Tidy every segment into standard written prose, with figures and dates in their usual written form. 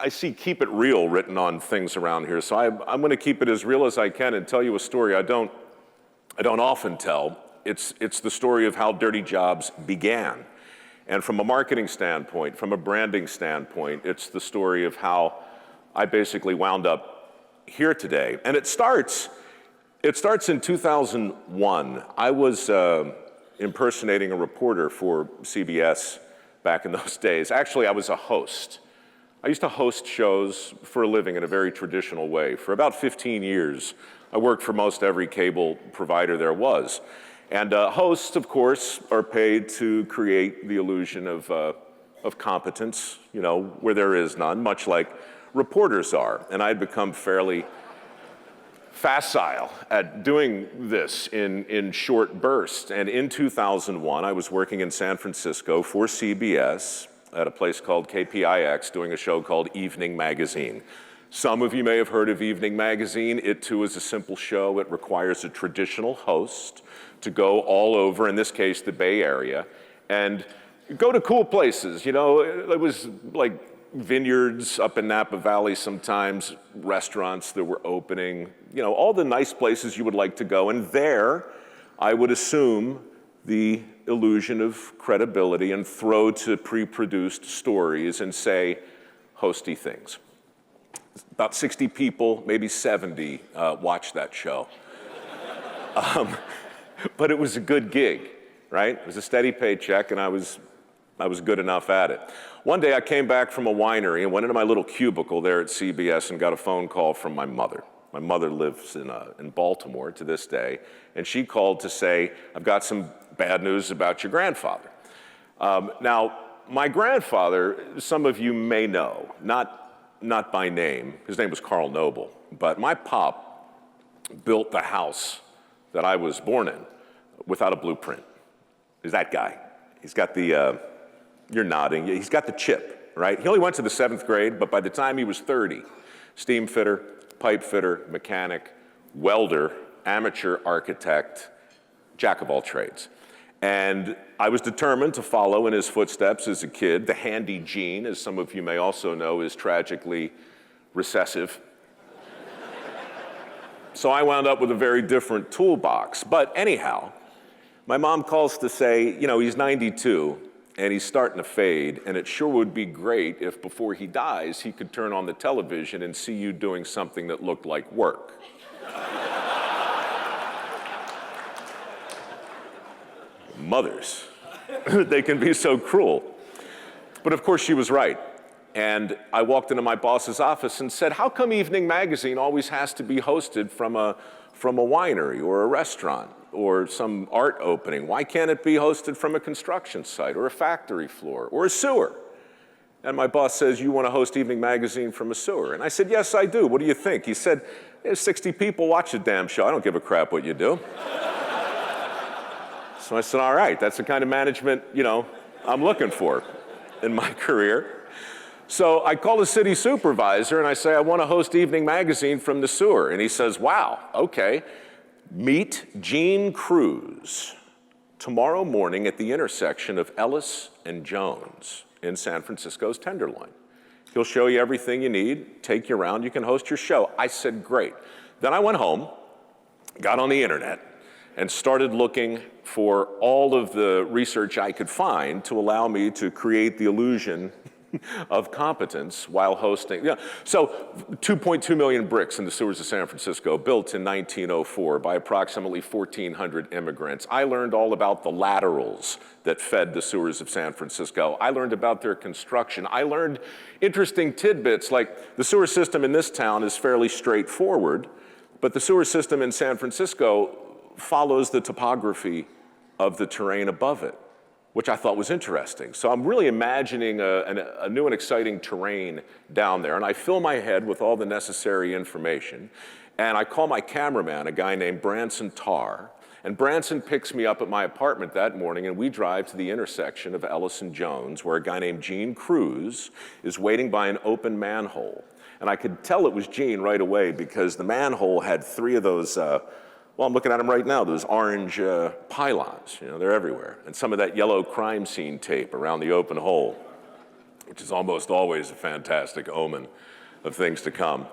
I see "keep it real" written on things around here, so I'm going to keep it as real as I can and tell you a story I don't often tell. It's the story of how Dirty Jobs began. And from a marketing standpoint, from a branding standpoint, it's the story of how I basically wound up here today. And it starts in 2001. I was impersonating a reporter for CBS back in those days. Actually, I was a host. I used to host shows for a living in a very traditional way. For about 15 years, I worked for most every cable provider there was. And hosts, of course, are paid to create the illusion of competence, where there is none, much like reporters are. And I'd become fairly facile at doing this in short bursts. And in 2001, I was working in San Francisco for CBS at a place called KPIX, doing a show called Evening Magazine. Some of you may have heard of Evening Magazine. It too is a simple show. It requires a traditional host to go all over, in this case, the Bay Area, and go to cool places. It was like vineyards up in Napa Valley sometimes, restaurants that were opening, all the nice places you would like to go. And there, I would assume the illusion of credibility and throw to pre-produced stories and say hosty things. About 60 people, maybe 70, watched that show. But it was a good gig, right? It was a steady paycheck, and I was good enough at it. One day I came back from a winery and went into my little cubicle there at CBS and got a phone call from my mother. My mother lives in Baltimore to this day, and she called to say, "I've got some bad news about your grandfather." Now, my grandfather, some of you may know, not by name. His name was Carl Noble, but my pop built the house that I was born in without a blueprint. He's that guy. He's got the, you're nodding, he's got the chip, right? He only went to the 7th grade, but by the time he was 30, steam fitter, pipe fitter, mechanic, welder, amateur architect, jack of all trades. And I was determined to follow in his footsteps as a kid. The handy gene, as some of you may also know, is tragically recessive. So I wound up with a very different toolbox. But anyhow, my mom calls to say, he's 92 and he's starting to fade, and it sure would be great if before he dies, he could turn on the television and see you doing something that looked like work. Mothers, they can be so cruel. But of course she was right. And I walked into my boss's office and said, "How come Evening Magazine always has to be hosted from a winery or a restaurant or some art opening? Why can't it be hosted from a construction site or a factory floor or a sewer?" And my boss says, "You want to host Evening Magazine from a sewer?" And I said, "Yes, I do. What do you think?" He said, "There's 60 people watch the damn show. I don't give a crap what you do." So I said, "All right, that's the kind of management, I'm looking for in my career." So I call the city supervisor and I say, "I want to host Evening Magazine from the sewer." And he says, "Wow, okay. Meet Gene Cruz tomorrow morning at the intersection of Ellis and Jones in San Francisco's Tenderloin. He'll show you everything you need, take you around, you can host your show." I said, "Great." Then I went home, got on the internet, and started looking for all of the research I could find to allow me to create the illusion of competence while hosting. So 2.2 million bricks in the sewers of San Francisco, built in 1904 by approximately 1,400 immigrants. I learned all about the laterals that fed the sewers of San Francisco. I learned about their construction. I learned interesting tidbits like the sewer system in this town is fairly straightforward, but the sewer system in San Francisco follows the topography of the terrain above it, which I thought was interesting. So I'm really imagining a new and exciting terrain down there, and I fill my head with all the necessary information, and I call my cameraman, a guy named Branson Tarr, and Branson picks me up at my apartment that morning, and we drive to the intersection of Ellis and Jones, where a guy named Gene Cruz is waiting by an open manhole. And I could tell it was Gene right away because the manhole had 3 of those well, I'm looking at them right now, those orange pylons, they're everywhere. And some of that yellow crime scene tape around the open hole. which is almost always a fantastic omen of things to come.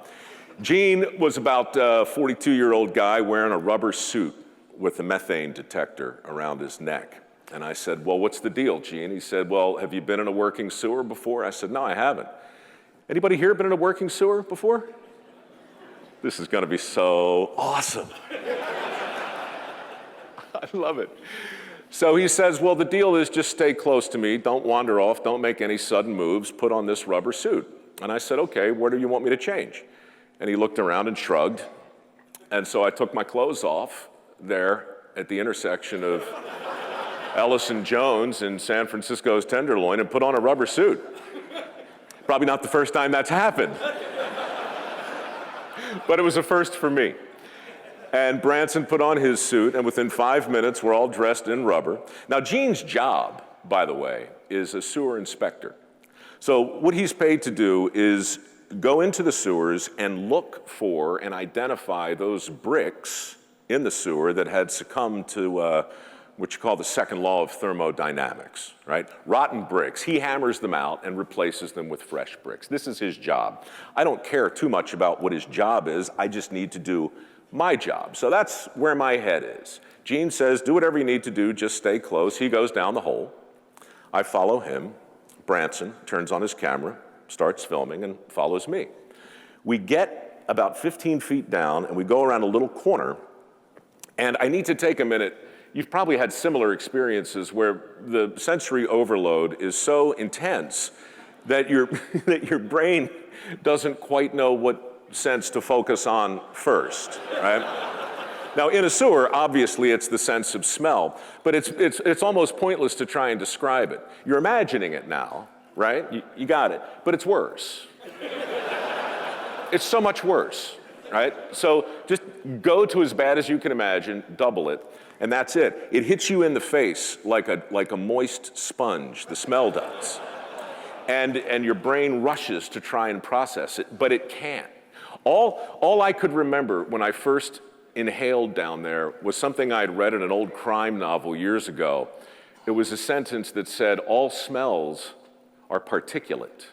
Gene was about a 42-year-old guy wearing a rubber suit with a methane detector around his neck. And I said, well, what's the deal, Gene? He said, well, have you been in a working sewer before? I said, no, I haven't. Anybody here been in a working sewer before? This is gonna be so awesome. I love it. So he says, well, the deal is just stay close to me, don't wander off, don't make any sudden moves, put on this rubber suit. And I said, okay, where do you want me to change? And he looked around and shrugged. And so I took my clothes off there at the intersection of Ellis and Jones in San Francisco's Tenderloin and put on a rubber suit. Probably not the first time that's happened. But it was a first for me. And Branson put on his suit, and within 5 minutes, we're all dressed in rubber. Now, Gene's job, by the way, is a sewer inspector. So what he's paid to do is go into the sewers and look for and identify those bricks in the sewer that had succumbed to what you call the second law of thermodynamics, right? Rotten bricks. He hammers them out and replaces them with fresh bricks. This is his job. I don't care too much about what his job is. I just need to do my job. So that's where my head is. Gene says, do whatever you need to do, just stay close. He goes down the hole. I follow him. Branson turns on his camera, starts filming, and follows me. We get about 15 feet down, and we go around a little corner, and I need to take a minute. You've probably had similar experiences where the sensory overload is so intense that that your brain doesn't quite know what sense to focus on first, right? Now, in a sewer, obviously, it's the sense of smell, but it's almost pointless to try and describe it. You're imagining it now, right? You got it, but it's worse. It's so much worse, right? So just go to as bad as you can imagine, double it, and that's it. It hits you in the face like a moist sponge, the smell does. And your brain rushes to try and process it, but it can't. All I could remember when I first inhaled down there was something I'd read in an old crime novel years ago. It was a sentence that said, all smells are particulate.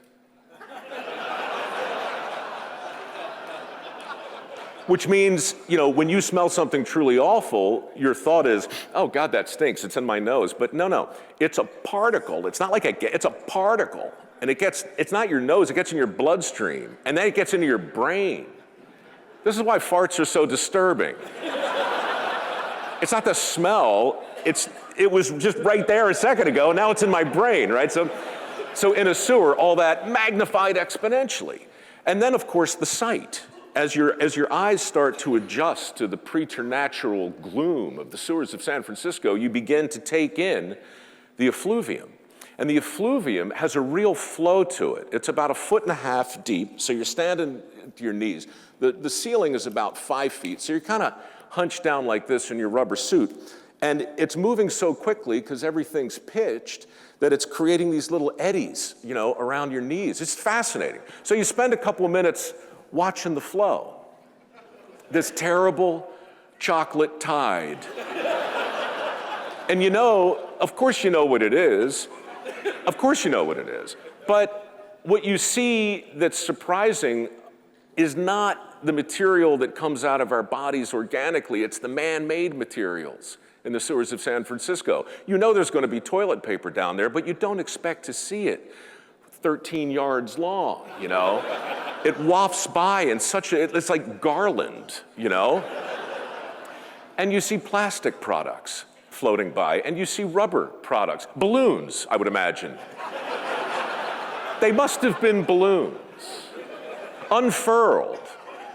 Which means, when you smell something truly awful, your thought is, oh God, that stinks, it's in my nose. But no, it's a particle. It's not like it's a particle. And it's not your nose, it gets in your bloodstream, and then it gets into your brain. This is why farts are so disturbing. It's not the smell, it was just right there a second ago, and now it's in my brain, right? So in a sewer, all that magnified exponentially. And then, of course, the sight. As your eyes start to adjust to the preternatural gloom of the sewers of San Francisco, you begin to take in the effluvium. And the effluvium has a real flow to it. It's about 1.5 feet deep, so you're standing to your knees. The ceiling is about 5 feet, so you're kind of hunched down like this in your rubber suit. And it's moving so quickly, because everything's pitched, that it's creating these little eddies, around your knees. It's fascinating. So you spend a couple of minutes watching the flow. This terrible chocolate tide. And of course you know what it is. Of course you know what it is. But what you see that's surprising is not the material that comes out of our bodies organically. It's the man-made materials in the sewers of San Francisco. You know there's going to be toilet paper down there, but you don't expect to see it 13 yards long, It wafts by in it's like garland, And you see plastic products floating by, and you see rubber products, balloons, I would imagine. They must have been balloons, unfurled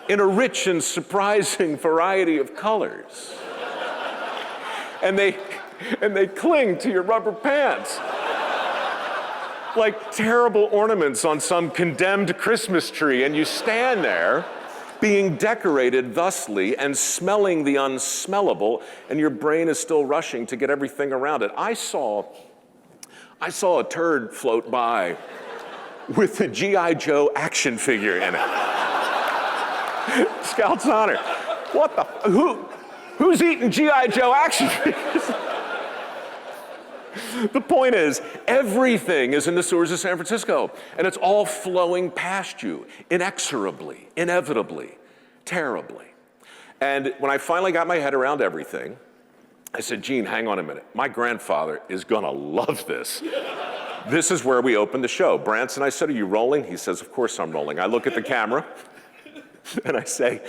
in a rich and surprising variety of colors. And they cling to your rubber pants like terrible ornaments on some condemned Christmas tree, and you stand there being decorated thusly and smelling the unsmellable, and your brain is still rushing to get everything around it. I saw a turd float by with a G.I. Joe action figure in it. Scout's honor. What the, who's eating G.I. Joe action figures? The point is, everything is in the sewers of San Francisco, and it's all flowing past you, inexorably, inevitably, terribly. And when I finally got my head around everything, I said, Gene, hang on a minute. My grandfather is gonna love this. This is where we opened the show. Branson, I said, are you rolling? He says, of course I'm rolling. I look at the camera, and I say,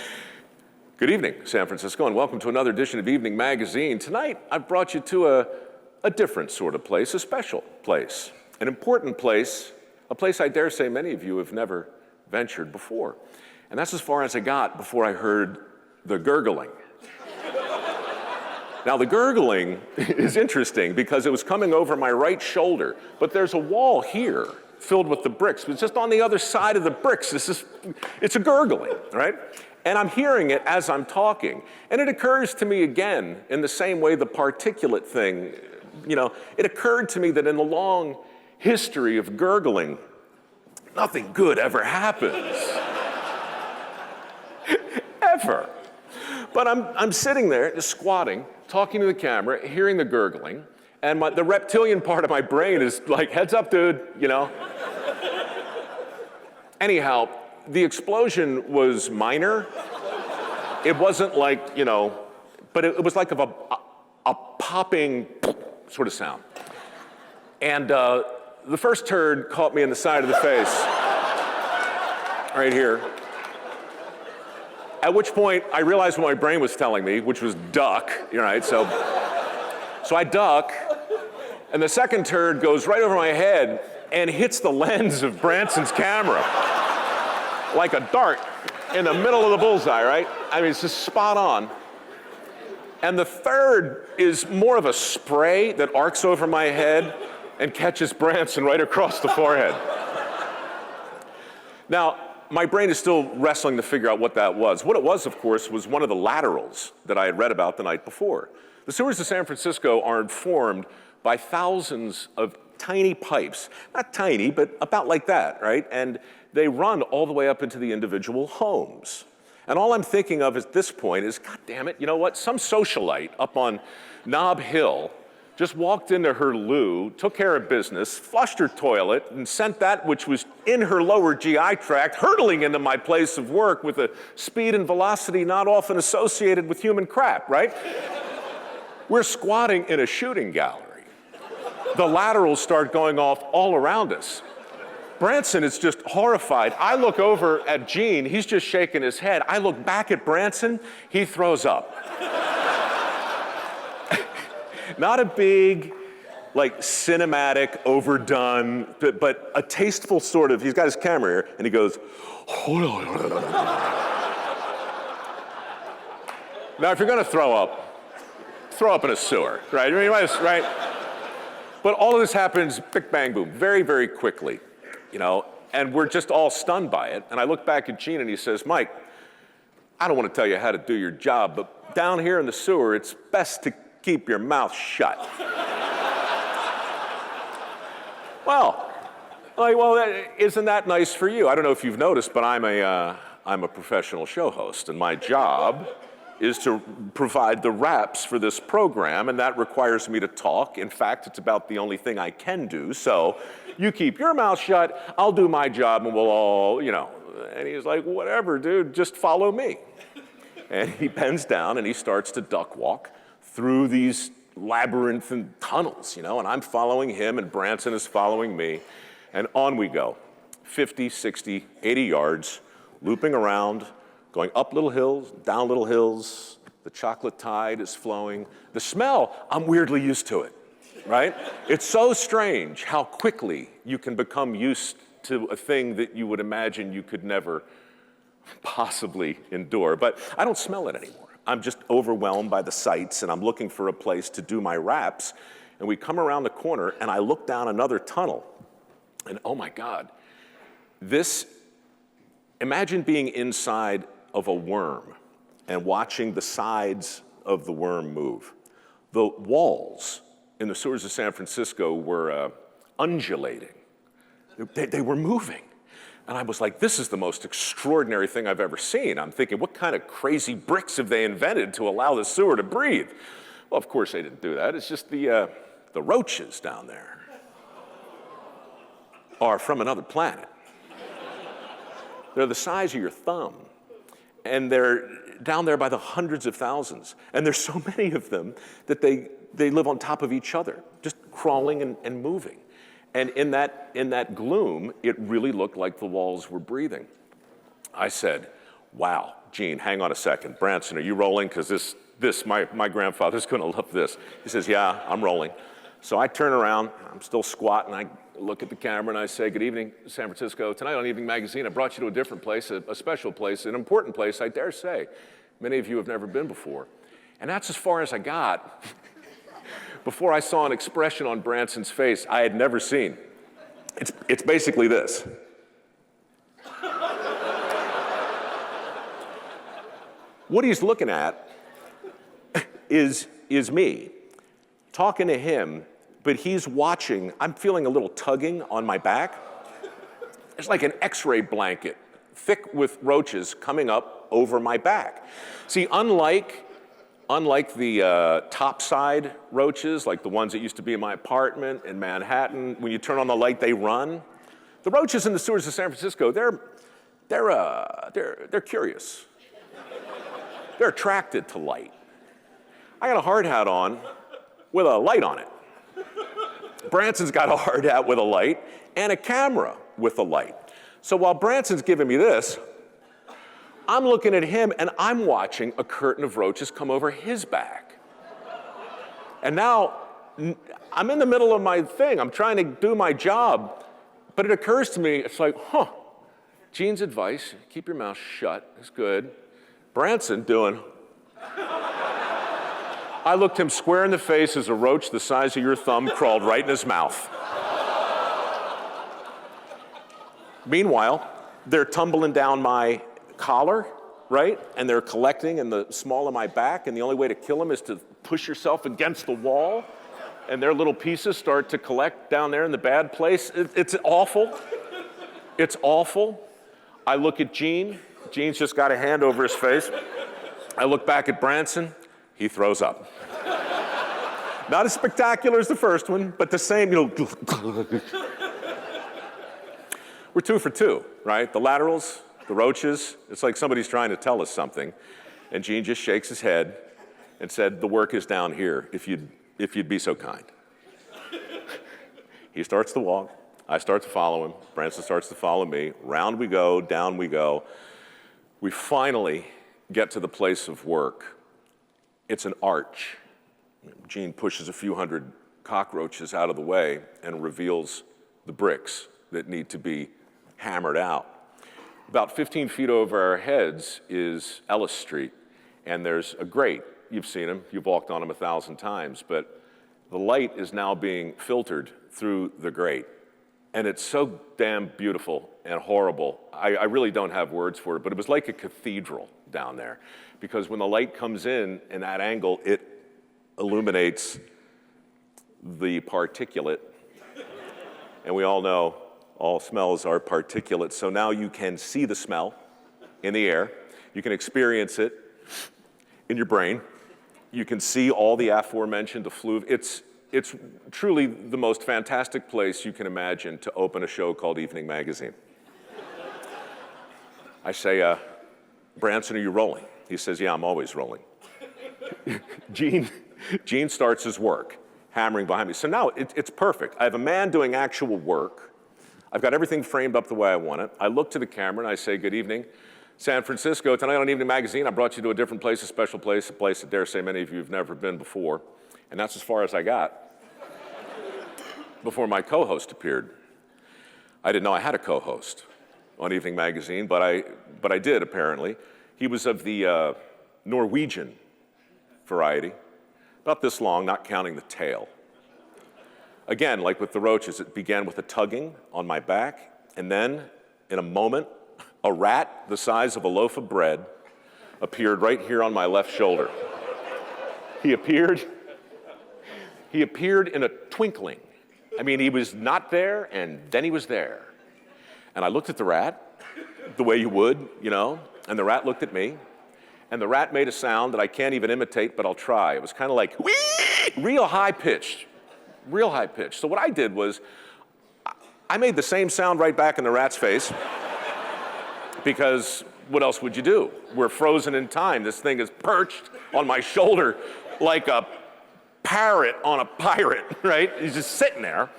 good evening, San Francisco, and welcome to another edition of Evening Magazine. Tonight, I've brought you to a different sort of place, a special place, an important place, a place I dare say many of you have never ventured before. And that's as far as I got before I heard the gurgling. Now, the gurgling is interesting because it was coming over my right shoulder, but there's a wall here filled with the bricks. It's just on the other side of the bricks. It's a gurgling, right? And I'm hearing it as I'm talking. And it occurs to me again, in the same way the particulate thing, it occurred to me that in the long history of gurgling, nothing good ever happens. Ever. But I'm sitting there, just squatting, talking to the camera, hearing the gurgling, and the reptilian part of my brain is like, heads up, dude, Anyhow, the explosion was minor. It wasn't like, but it was like a popping sort of sound. And the first turd caught me in the side of the face, right here. At which point, I realized what my brain was telling me, which was duck, right? So I duck, and the second turd goes right over my head and hits the lens of Branson's camera like a dart in the middle of the bullseye, right? I mean, it's just spot on. And the third is more of a spray that arcs over my head and catches Branson right across the forehead. Now, my brain is still wrestling to figure out what that was. What it was, of course, was one of the laterals that I had read about the night before. The sewers of San Francisco are informed by thousands of tiny pipes. Not tiny, but about like that, right? And they run all the way up into the individual homes. And all I'm thinking of at this point is, God damn it, you know what? Some socialite up on Nob Hill just walked into her loo, took care of business, flushed her toilet, and sent that which was in her lower GI tract hurtling into my place of work with a speed and velocity not often associated with human crap, right? We're squatting in a shooting gallery. The laterals start going off all around us. Branson is just horrified. I look over at Gene, he's just shaking his head. I look back at Branson, he throws up. Not a big, cinematic, overdone, but a tasteful sort of, he's got his camera here, and he goes, Now, if you're gonna throw up in a sewer, right? I mean, right? But all of this happens, big bang boom, very, very quickly, and we're just all stunned by it. And I look back at Gene and he says, Mike, I don't want to tell you how to do your job, but down here in the sewer, it's best to keep your mouth shut. Isn't that nice for you? I don't know if you've noticed, but I'm a professional show host, and my job is to provide the raps for this program, and that requires me to talk. In fact, it's about the only thing I can do. So you keep your mouth shut, I'll do my job, and we'll all, And he's like, whatever, dude, just follow me. And he bends down and he starts to duck walk through these labyrinthine tunnels, and I'm following him and Branson is following me, and on we go, 50, 60, 80 yards, looping around, going up little hills, down little hills. The chocolate tide is flowing. The smell, I'm weirdly used to it, right? It's so strange how quickly you can become used to a thing that you would imagine you could never possibly endure, but I don't smell it anymore. I'm just overwhelmed by the sights, and I'm looking for a place to do my raps. And we come around the corner, and I look down another tunnel, and oh my God, imagine being inside of a worm and watching the sides of the worm move. The walls in the sewers of San Francisco were undulating. They were moving. And I was like, this is the most extraordinary thing I've ever seen. I'm thinking, what kind of crazy bricks have they invented to allow the sewer to breathe? Well, of course they didn't do that. It's just the the roaches down there are from another planet. They're the size of your thumb. And they're down there by the hundreds of thousands. And there's so many of them that they live on top of each other, just crawling and moving. And in that gloom, it really looked like the walls were breathing. I said, wow, Gene, hang on a second. Branson, are you rolling? Because my grandfather's gonna love this. He says, yeah, I'm rolling. So I turn around, I'm still squatting, I look at the camera and I say, good evening, San Francisco. Tonight on Evening Magazine, I brought you to a different place, a special place, an important place, I dare say. Many of you have never been before. And that's as far as I got before I saw an expression on Branson's face I had never seen. It's basically this. What he's looking at is me talking to him, but he's watching. I'm feeling a little tugging on my back. It's like an X-ray blanket, thick with roaches coming up over my back. See, unlike the topside roaches, like the ones that used to be in my apartment in Manhattan, when you turn on the light, they run. The roaches in the sewers of San Francisco, they're curious. They're attracted to light. I got a hard hat on with a light on it. Branson's got a hard hat with a light and a camera with a light. So while Branson's giving me this, I'm looking at him and I'm watching a curtain of roaches come over his back. And now I'm in the middle of my thing. I'm trying to do my job, but it occurs to me, it's like, Gene's advice, keep your mouth shut, is good. Branson doing. I looked him square in the face as a roach the size of your thumb crawled right in his mouth. Meanwhile, they're tumbling down my collar, right? And they're collecting in the small of my back, and the only way to kill them is to push yourself against the wall, and their little pieces start to collect down there in the bad place. It's awful. It's awful. I look at Gene. Gene's just got a hand over his face. I look back at Branson. He throws up. Not as spectacular as the first one, but the same, We're 2 for 2, right? The laterals, the roaches, it's like somebody's trying to tell us something. And Gene just shakes his head and said, the work is down here, if you'd be so kind. He starts to walk. I start to follow him. Branson starts to follow me. Round we go, down we go. We finally get to the place of work. It's an arch. Gene pushes a few hundred cockroaches out of the way and reveals the bricks that need to be hammered out. About 15 feet over our heads is Ellis Street, and there's a grate. You've seen them, you've walked on them 1,000 times, but the light is now being filtered through the grate. And it's so damn beautiful and horrible. I really don't have words for it, but it was like a cathedral down there. Because when the light comes in that angle, it illuminates the particulate. And we all know all smells are particulate. So now you can see the smell in the air. You can experience it in your brain. You can see all the aforementioned effluve. It's truly the most fantastic place you can imagine to open a show called Evening Magazine. I say, Branson, are you rolling? He says, yeah, I'm always rolling. Gene starts his work, hammering behind me. So now it's perfect. I have a man doing actual work. I've got everything framed up the way I want it. I look to the camera and I say, good evening, San Francisco. Tonight on Evening Magazine, I brought you to a different place, a special place, a place I dare say many of you have never been before. And that's as far as I got before my co-host appeared. I didn't know I had a co-host on Evening Magazine, but I did, apparently. He was of the Norwegian variety, about this long, not counting the tail. Again, like with the roaches, it began with a tugging on my back, and then, in a moment, a rat the size of a loaf of bread appeared right here on my left shoulder. He appeared in a twinkling. I mean, he was not there, and then he was there. And I looked at the rat, the way you would, and the rat looked at me, and the rat made a sound that I can't even imitate, but I'll try. It was kind of like, wee! Real high-pitched, real high pitch. So what I did was, I made the same sound right back in the rat's face, because what else would you do? We're frozen in time. This thing is perched on my shoulder like a parrot on a pirate, right? He's just sitting there.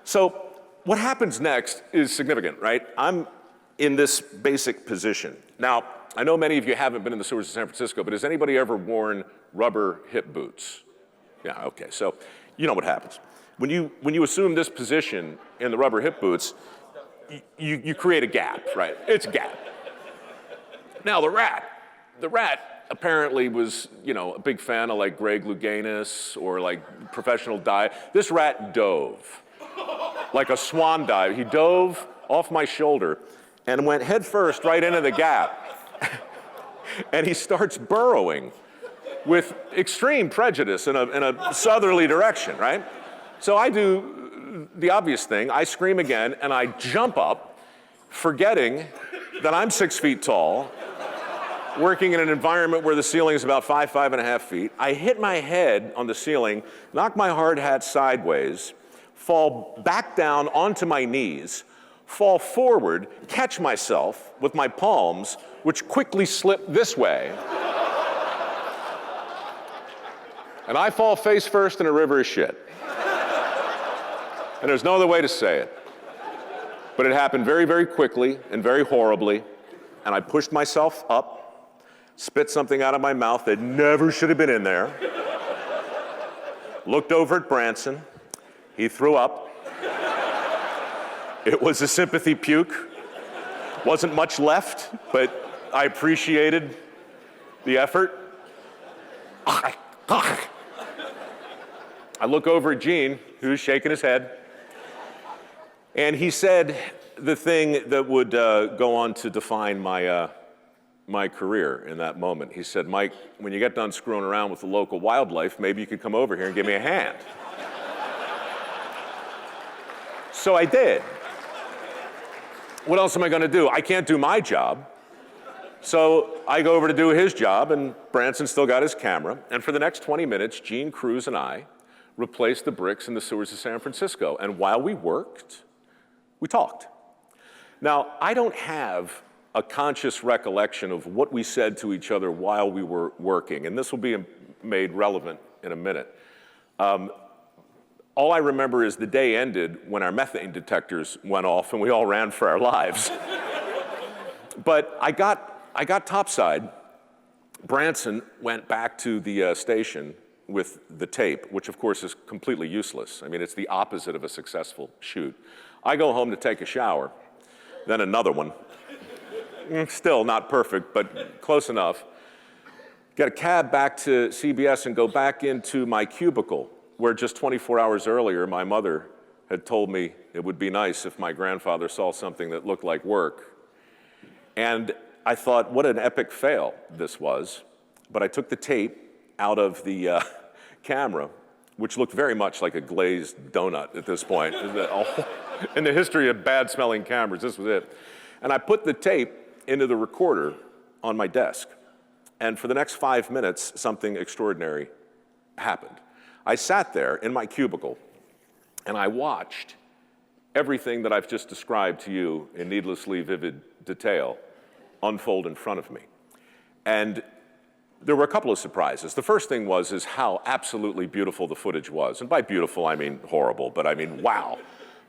So what happens next is significant, right? I'm in this basic position. Now, I know many of you haven't been in the sewers of San Francisco, but has anybody ever worn rubber hip boots? Yeah, okay, so you know what happens. When you assume this position in the rubber hip boots, you create a gap, right? It's a gap. Now the rat apparently was, a big fan of like Greg Louganis or like professional dive. This rat dove, like a swan dive. He dove off my shoulder and went head first right into the gap. And he starts burrowing with extreme prejudice in a southerly direction, right? So I do the obvious thing. I scream again, and I jump up, forgetting that I'm 6 feet tall, working in an environment where the ceiling is about 5.5 feet. I hit my head on the ceiling, knock my hard hat sideways, fall back down onto my knees, fall forward, catch myself with my palms, which quickly slip this way. And I fall face first in a river of shit. And there's no other way to say it. But it happened very, very quickly and very horribly. And I pushed myself up, spit something out of my mouth that never should have been in there. Looked over at Branson. He threw up. It was a sympathy puke. Wasn't much left, but I appreciated the effort. I look over at Gene, who's shaking his head. And he said the thing that would go on to define my career in that moment. He said, Mike, when you get done screwing around with the local wildlife, maybe you could come over here and give me a hand. So I did. What else am I going to do? I can't do my job. So I go over to do his job, and Branson still got his camera. And for the next 20 minutes, Gene Cruz and I replaced the bricks in the sewers of San Francisco. And while we worked, we talked. Now, I don't have a conscious recollection of what we said to each other while we were working, and this will be made relevant in a minute. All I remember is the day ended when our methane detectors went off and we all ran for our lives. But I got topside. Branson went back to the station with the tape, which of course is completely useless. I mean, it's the opposite of a successful shoot. I go home to take a shower, then another one. Still not perfect, but close enough. Get a cab back to CBS and go back into my cubicle, where just 24 hours earlier, my mother had told me it would be nice if my grandfather saw something that looked like work. And I thought, what an epic fail this was. But I took the tape out of the camera, which looked very much like a glazed donut at this point. In the history of bad-smelling cameras, this was it. And I put the tape into the recorder on my desk. And for the next 5 minutes, something extraordinary happened. I sat there in my cubicle, and I watched everything that I've just described to you in needlessly vivid detail unfold in front of me. And there were a couple of surprises. The first thing is how absolutely beautiful the footage was. And by beautiful, I mean horrible, but I mean, wow.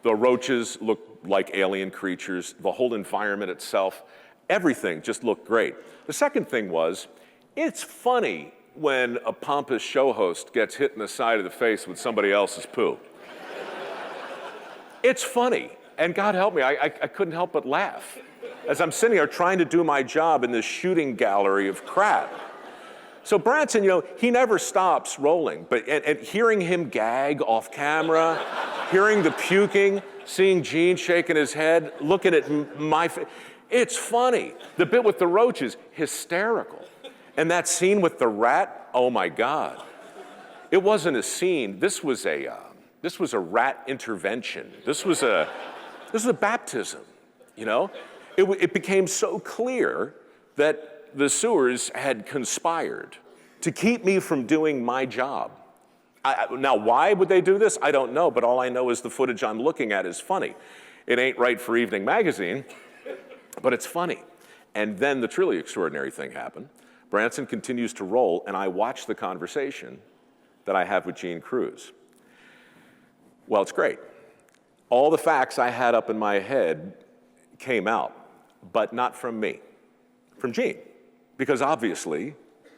The roaches looked like alien creatures. The whole environment itself, everything just looked great. The second thing was, it's funny when a pompous show host gets hit in the side of the face with somebody else's poo. It's funny, and God help me, I couldn't help but laugh as I'm sitting here trying to do my job in this shooting gallery of crap. So Branson, he never stops rolling, but and hearing him gag off camera, hearing the puking, seeing Gene shaking his head, looking at my face, it's funny. The bit with the roaches, hysterical. And that scene with the rat, oh my God. It wasn't a scene, this was a rat intervention. This was a baptism, It became so clear that the sewers had conspired to keep me from doing my job. Now, why would they do this? I don't know, but all I know is the footage I'm looking at is funny. It ain't right for Evening Magazine, but it's funny. And then the truly extraordinary thing happened. Branson continues to roll, and I watch the conversation that I have with Gene Cruz. Well, it's great. All the facts I had up in my head came out, but not from me, from Gene. Because obviously,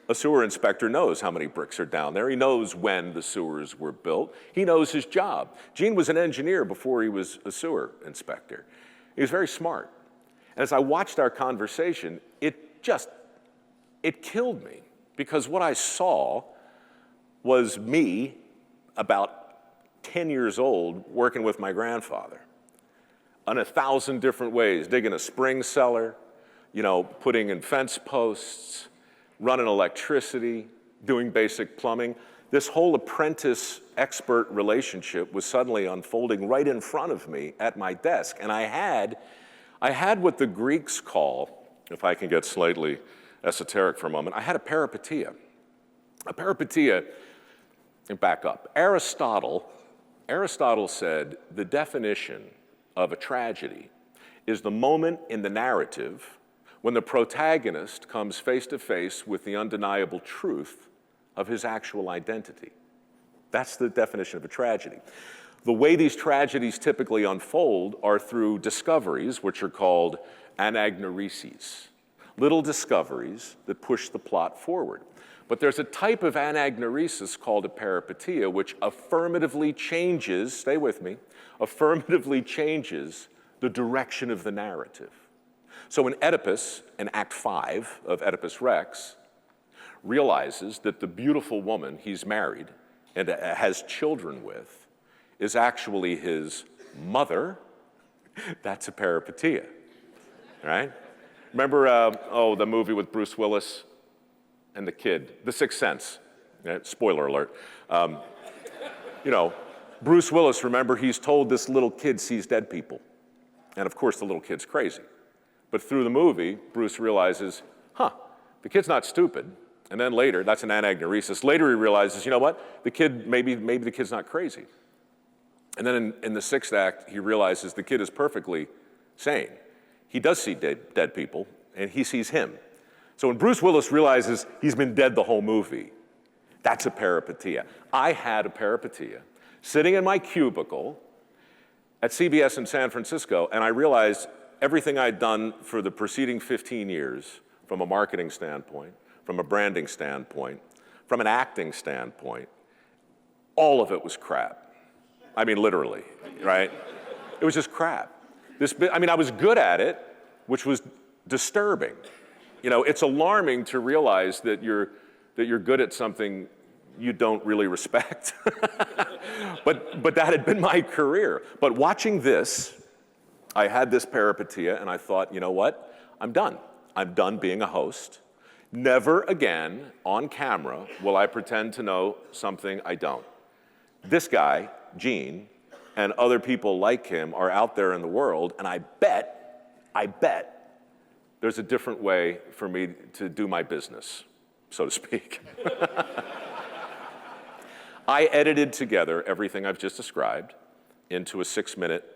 a sewer inspector knows how many bricks are down there. He knows when the sewers were built. He knows his job. Gene was an engineer before he was a sewer inspector. He was very smart. And as I watched our conversation, it killed me, because what I saw was me, about 10 years old, working with my grandfather in 1,000 different ways, digging a spring cellar, putting in fence posts, running electricity, doing basic plumbing. This whole apprentice-expert relationship was suddenly unfolding right in front of me at my desk. And I had what the Greeks call, if I can get slightly esoteric for a moment, I had a peripeteia. A peripeteia, and back up, Aristotle said the definition of a tragedy is the moment in the narrative when the protagonist comes face to face with the undeniable truth of his actual identity. That's the definition of a tragedy. The way these tragedies typically unfold are through discoveries, which are called anagnoreses, little discoveries that push the plot forward. But there's a type of anagnoresis called a peripeteia, which affirmatively changes, stay with me, affirmatively changes the direction of the narrative. So when Oedipus, in Act 5 of Oedipus Rex, realizes that the beautiful woman he's married and has children with is actually his mother, that's a peripeteia, right? Remember, the movie with Bruce Willis and the kid, The Sixth Sense, spoiler alert. Bruce Willis, remember, he's told this little kid sees dead people. And of course, the little kid's crazy. But through the movie, Bruce realizes, the kid's not stupid. And then later, that's an anagnoresis. Later he realizes, you know what? The kid, maybe the kid's not crazy. And then in the sixth act, he realizes the kid is perfectly sane. He does see dead people, and he sees him. So when Bruce Willis realizes he's been dead the whole movie, that's a peripeteia. I had a peripeteia sitting in my cubicle at CBS in San Francisco, and I realized everything I'd done for the preceding 15 years, from a marketing standpoint, from a branding standpoint, from an acting standpoint, all of it was crap. I mean, literally, right? It was just crap. I was good at it, which was disturbing. It's alarming to realize that you're good at something you don't really respect. But that had been my career. But watching this, I had this peripeteia, and I thought, you know what? I'm done. I'm done being a host. Never again on camera will I pretend to know something I don't. This guy, Gene, and other people like him are out there in the world, and I bet there's a different way for me to do my business, so to speak. I edited together everything I've just described into a 6-minute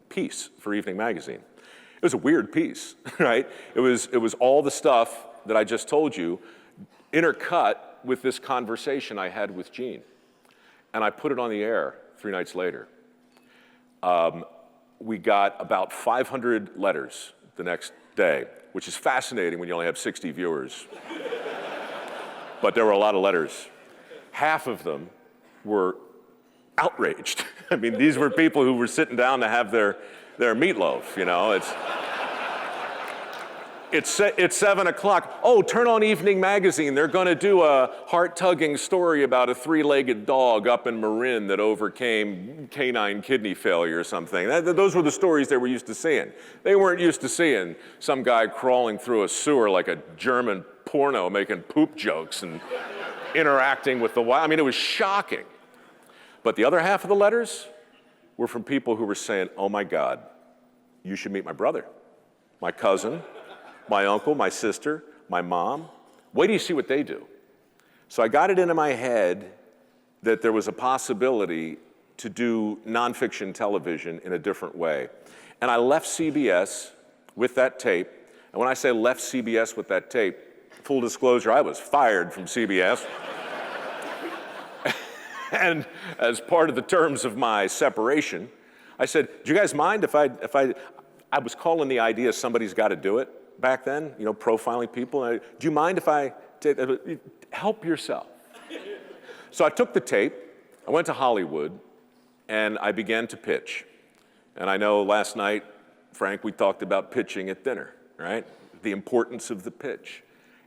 piece for Evening Magazine. It was a weird piece, right? It was all the stuff that I just told you intercut with this conversation I had with Gene. And I put it on the air 3 nights later. We got about 500 letters the next day, which is fascinating when you only have 60 viewers. But there were a lot of letters. Half of them were outraged. I mean, these were people who were sitting down to have their meatloaf, It's 7 o'clock. Oh, turn on Evening Magazine. They're going to do a heart-tugging story about a 3-legged dog up in Marin that overcame canine kidney failure or something. Those were the stories they were used to seeing. They weren't used to seeing some guy crawling through a sewer like a German porno making poop jokes and interacting with the wild. It was shocking. But the other half of the letters were from people who were saying, oh my God, you should meet my brother, my cousin, my uncle, my sister, my mom. Wait till you see what they do. So I got it into my head that there was a possibility to do nonfiction television in a different way. And I left CBS with that tape. And when I say left CBS with that tape, full disclosure, I was fired from CBS. And as part of the terms of my separation, I said, do you guys mind if I was calling the idea somebody's got to do it back then, you know, profiling people. Do you mind if I help yourself? So I took the tape, I went to Hollywood, and I began to pitch. And I know last night, Frank, we talked about pitching at dinner, right? The importance of the pitch.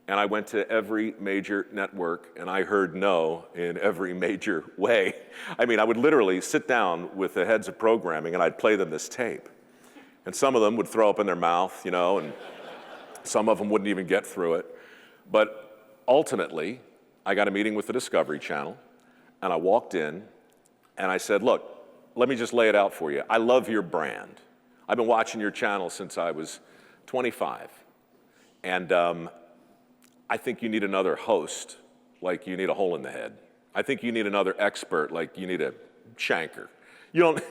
And I went to every major network, and I heard no in every major way. I mean, I would literally sit down with the heads of programming, and I'd play them this tape. And some of them would throw up in their mouth, you know, and some of them wouldn't even get through it. But ultimately, I got a meeting with the Discovery Channel, and I walked in, and I said, look, let me just lay it out for you. I love your brand. I've been watching your channel since I was 25. And I think you need another host like you need a hole in the head. I think you need another expert like you need a shanker. You don't,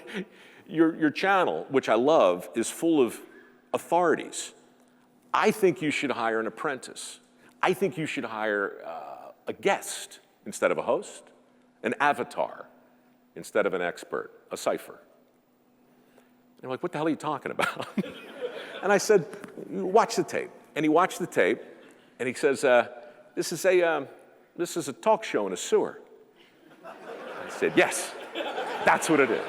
your channel, which I love, is full of authorities. I think you should hire an apprentice. I think you should hire a guest instead of a host, an avatar instead of an expert, a cipher. And they're like, what the hell are you talking about? And I said, watch the tape. And he watched the tape, and he says, this is a talk show in a sewer. I said, yes, that's what it is.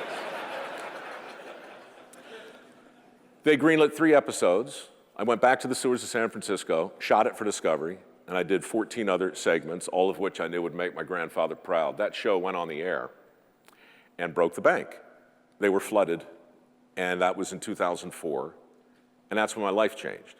They greenlit 3 episodes. I went back to the sewers of San Francisco, shot it for Discovery, and I did 14 other segments, all of which I knew would make my grandfather proud. That show went on the air and broke the bank. They were flooded, and that was in 2004, and that's when my life changed.